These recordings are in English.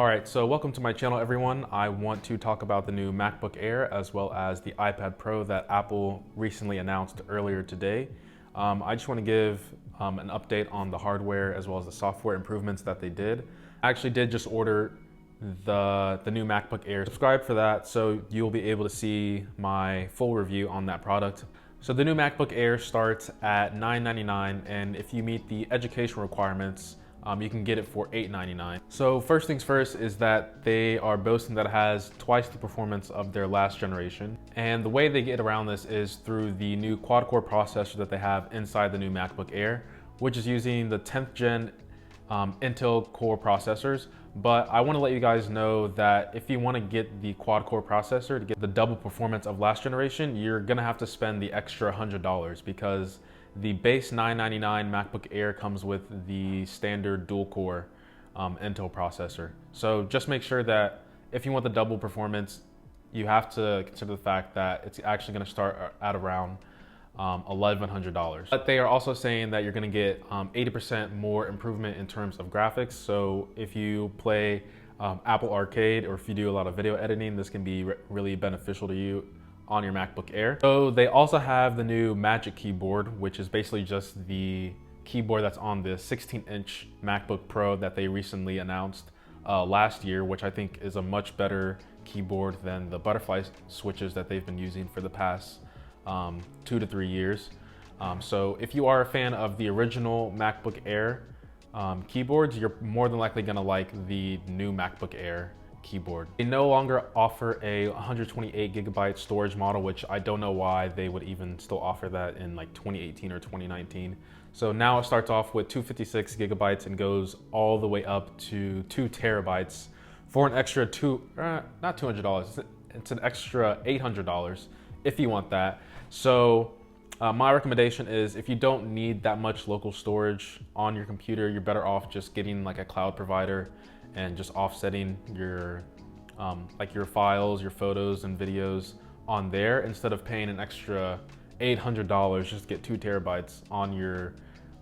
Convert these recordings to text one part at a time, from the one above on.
Alright, so welcome to my channel everyone. I want to talk about the new MacBook Air as well as the iPad Pro that Apple recently announced earlier today. I just want to give an update on the hardware as well as the software improvements that they did. I actually did just order the new MacBook Air. Subscribe for that so you'll be able to see my full review on that product. So the new MacBook Air starts at $999, and if you meet the education requirements, you can get it for $899. So first things first is that they are boasting that it has twice the performance of their last generation. And the way they get around this is through the new quad-core processor that they have inside the new MacBook Air, which is using the 10th gen Intel Core processors. But I want to let you guys know that if you want to get the quad-core processor to get the double performance of last generation, you're going to have to spend the extra $100 because the base $999 MacBook Air comes with the standard dual-core Intel processor. So just make sure that if you want the double performance, you have to consider the fact that it's actually going to start at around $1,100. But they are also saying that you're going to get 80% more improvement in terms of graphics. So if you play Apple Arcade or if you do a lot of video editing, this can be really beneficial to you on your MacBook Air. So they also have the new Magic Keyboard, which is basically just the keyboard that's on the 16-inch MacBook Pro that they recently announced last year, which I think is a much better keyboard than the butterfly switches that they've been using for the past 2 to 3 years. So if you are a fan of the original MacBook Air keyboards, you're more than likely gonna like the new MacBook Air keyboard. They no longer offer a 128 gigabyte storage model, which I don't know why they would even still offer that in like 2018 or 2019. So now it starts off with 256 gigabytes and goes all the way up to 2 terabytes for an extra not $200, it's an extra $800 if you want that. So my recommendation is if you don't need that much local storage on your computer, you're better off just getting like a cloud provider and just offsetting your like your files, your photos and videos on there instead of paying an extra $800 just to get 2 terabytes on your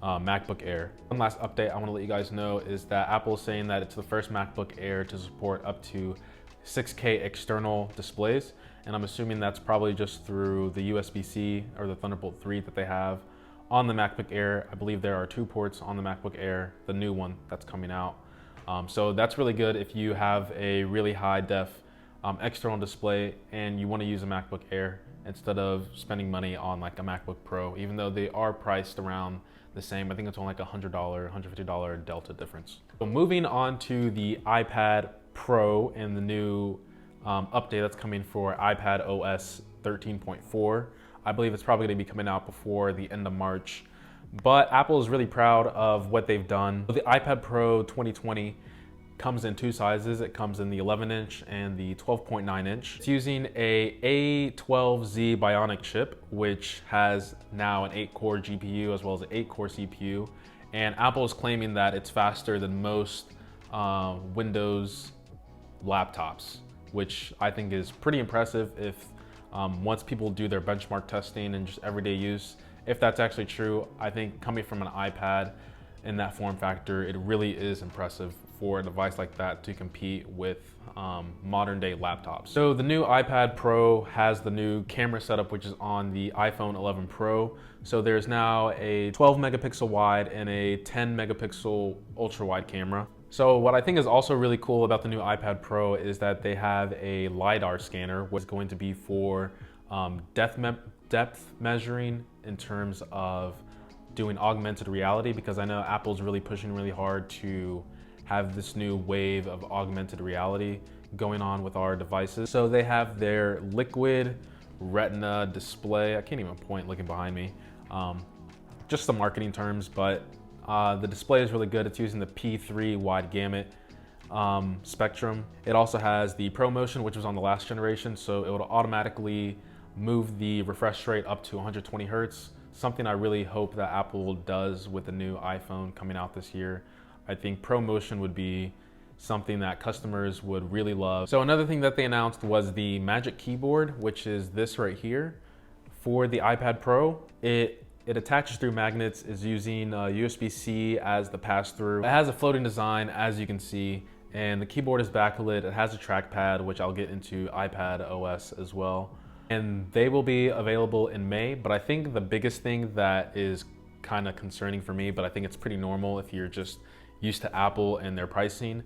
MacBook Air. One last update I want to let you guys know is that Apple is saying that it's the first MacBook Air to support up to 6K external displays, and I'm assuming that's probably just through the USB-C or the Thunderbolt 3 that they have on the MacBook Air. I believe there are 2 ports on the MacBook Air, the new one that's coming out. So that's really good if you have a really high def external display and you want to use a MacBook Air instead of spending money on like a MacBook Pro, even though they are priced around the same. I think it's only like $100, $150 delta difference. So moving on to the iPad Pro and the new update that's coming for iPadOS 13.4. I believe it's probably going to be coming out before the end of March. But Apple is really proud of what they've done. The iPad Pro 2020 comes in 2 sizes. It comes in the 11-inch and the 12.9-inch. It's using a A12Z Bionic Chip, which has now an 8-core GPU as well as an 8-core CPU. And Apple is claiming that it's faster than most Windows laptops, which I think is pretty impressive if once people do their benchmark testing and just everyday use. If that's actually true, I think coming from an iPad in that form factor, it really is impressive for a device like that to compete with modern day laptops. So the new iPad Pro has the new camera setup, which is on the iPhone 11 Pro. So there's now a 12 megapixel wide and a 10 megapixel ultra wide camera. So what I think is also really cool about the new iPad Pro is that they have a LiDAR scanner, which is going to be for depth measuring in terms of doing augmented reality, because I know Apple's really pushing really hard to have this new wave of augmented reality going on with our devices. So they have their liquid retina display. I can't even point looking behind me. Just the marketing terms, but the display is really good. It's using the P3 wide gamut spectrum. It also has the ProMotion, which was on the last generation, so it will automatically move the refresh rate up to 120 hertz, something I really hope that Apple does with the new iPhone coming out this year. I think ProMotion would be something that customers would really love. So another thing that they announced was the Magic Keyboard, which is this right here. For the iPad Pro, it attaches through magnets, is using USB-C as the pass-through. It has a floating design, as you can see, And the keyboard is backlit. It has a trackpad, which I'll get into iPadOS as well. And they will be available in May, but I think the biggest thing that is kind of concerning for me, but I think it's pretty normal if you're just used to Apple and their pricing,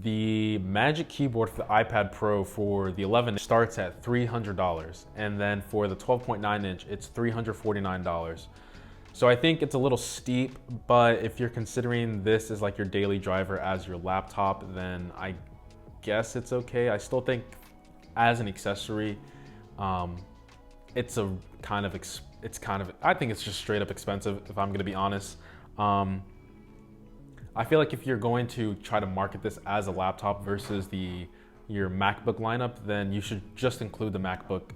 the Magic Keyboard for the iPad Pro for the 11 starts at $300. And then for the 12.9 inch, it's $349. So I think it's a little steep, but if you're considering this as like your daily driver as your laptop, then I guess it's okay. I still think as an accessory, it's a kind of, I think it's just straight up expensive if I'm gonna be honest. I feel like if you're going to try to market this as a laptop versus your MacBook lineup, then you should just include the MacBook,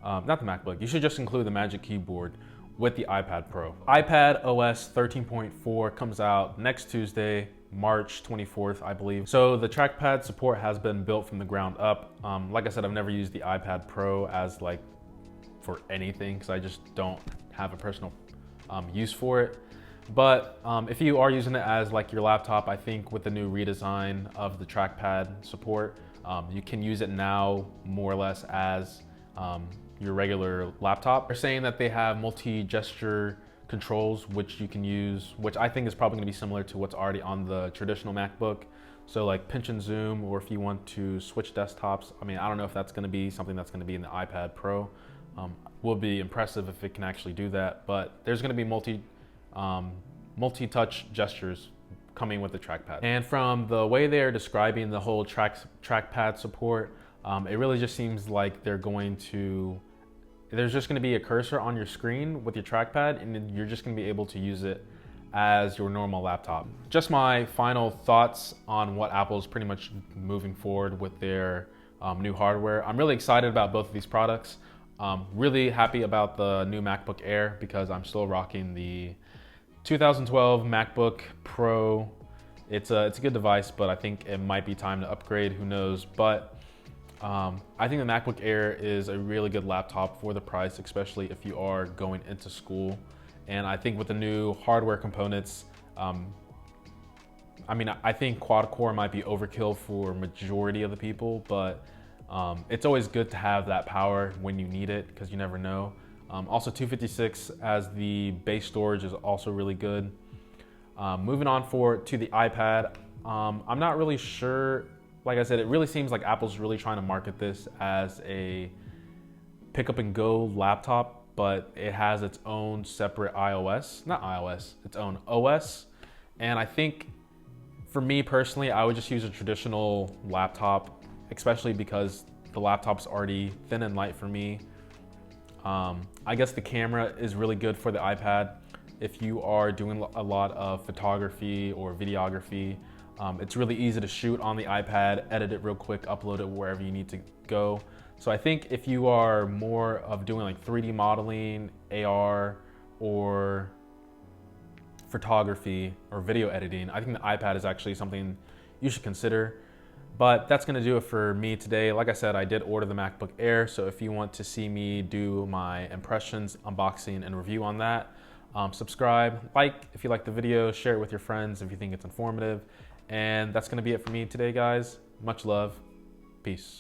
not the MacBook, you should just include the Magic Keyboard with the iPad Pro. iPadOS 13.4 comes out next Tuesday, March 24th, I believe. So the trackpad support has been built from the ground up. Like I said, I've never used the iPad Pro as like for anything because I just don't have a personal use for it. But if you are using it as like your laptop, I think with the new redesign of the trackpad support, you can use it now more or less as your regular laptop. They're saying that they have multi-gesture controls which you can use, which I think is probably gonna be similar to what's already on the traditional MacBook. So like pinch and zoom, or if you want to switch desktops. I mean, I don't know if that's gonna be something that's gonna be in the iPad Pro. Will be impressive if it can actually do that, but there's gonna be multi-touch gestures coming with the trackpad. And from the way they're describing the whole trackpad support, it really just seems like there's just gonna be a cursor on your screen with your trackpad, and you're just gonna be able to use it as your normal laptop. Just my final thoughts on what Apple's pretty much moving forward with their new hardware. I'm really excited about both of these products. Really happy about the new MacBook Air because I'm still rocking the 2012 MacBook Pro. It's a good device, but I think it might be time to upgrade, who knows. But I think the MacBook Air is a really good laptop for the price, especially if you are going into school. And I think with the new hardware components, I mean, I think quad core might be overkill for majority of the people, but it's always good to have that power when you need it because you never know. Also 256 as the base storage is also really good. Moving on to the iPad, I'm not really sure. Like I said, it really seems like Apple's really trying to market this as a pick up and go laptop, but it has its own separate its own OS. And I think for me personally, I would just use a traditional laptop, especially because the laptop's already thin and light for me. I guess the camera is really good for the iPad. If you are doing a lot of photography or videography, it's really easy to shoot on the iPad, edit it real quick, upload it wherever you need to go. So I think if you are more of doing like 3D modeling, AR, or photography or video editing, I think the iPad is actually something you should consider. But that's gonna do it for me today. Like I said, I did order the MacBook Air, so if you want to see me do my impressions, unboxing, and review on that, subscribe, like if you like the video, share it with your friends if you think it's informative. And that's gonna be it for me today, guys. Much love, peace.